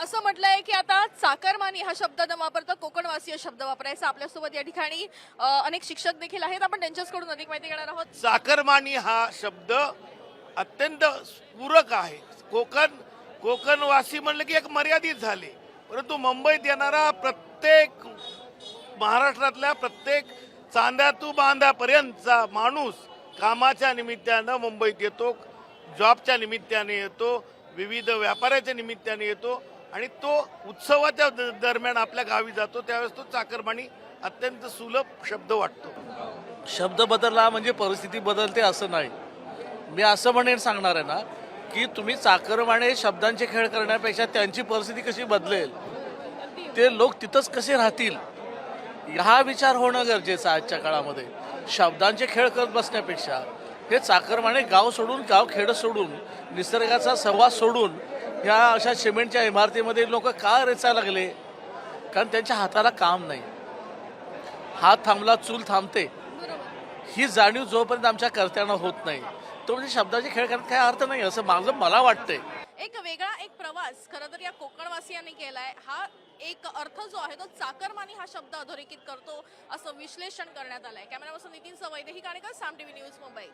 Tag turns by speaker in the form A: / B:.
A: असं म्हटलंय की आता चाकरमानी हा शब्द न वापरता कोकणवासीय शब्द वापरायचा. आपल्यासोबत या ठिकाणी अनेक शिक्षक देखील आहेत. आपण त्यांच्याकडून अधिक माहिती घेणार आहोत.
B: चाकरमानी हा शब्द अत्यंत पूरक आहे. कोकणवासी म्हणलं की एक मर्यादित झाले, परंतु मुंबईत येणारा प्रत्येक महाराष्ट्रातल्या प्रत्येक चांद्या तू बांध्यापर्यंतचा माणूस कामाच्या निमित्तानं मुंबईत येतो, जॉबच्या निमित्ताने येतो, विविध व्यापाराच्या निमित्ताने येतो आणि तो उत्सवाच्या दरम्यान आपल्या गावी जातो. त्यावेळेस तो चाकरमानी अत्यंत सुलभ शब्द वाटतो.
C: शब्द बदलला म्हणजे परिस्थिती बदलते असं नाही. मी असं म्हणेन सांगणार आहे ना की तुम्ही चाकरमाने शब्दांचे खेळ करण्यापेक्षा त्यांची परिस्थिती कशी बदलेल, ते लोक तिथंच कसे राहतील, हा विचार होणं गरजेचं आहे आजच्या काळामध्ये. शब्दांचे खेळ करत बसण्यापेक्षा हे चाकरमाने गाव सोडून, गाव खेडं सोडून, निसर्गाचा सहवास सोडून ह्या अशा सिमेंटच्या इमारतीमध्ये लोक का रेचायला लागले? कारण त्यांच्या हाताला काम नाही. हात थांबला चूल थांबते, ही जाणीव जोपर्यंत आमच्या कर्त्यांना होत नाही तो म्हणजे शब्दाचे खेळ करण्यात काय अर्थ नाही असं माझं मला वाटतंय.
A: एक वेगळा एक प्रवास खरं तर या कोकणवासियांनी केलाय. हा एक अर्थ जो आहे तो चाकरमानी हा शब्द अधोरेखित करतो असं विश्लेषण करण्यात आलंय. कॅमेरा पर्सन नितीन सवैदे ही गाणेकर, साम टीव्ही न्यूज, मुंबई.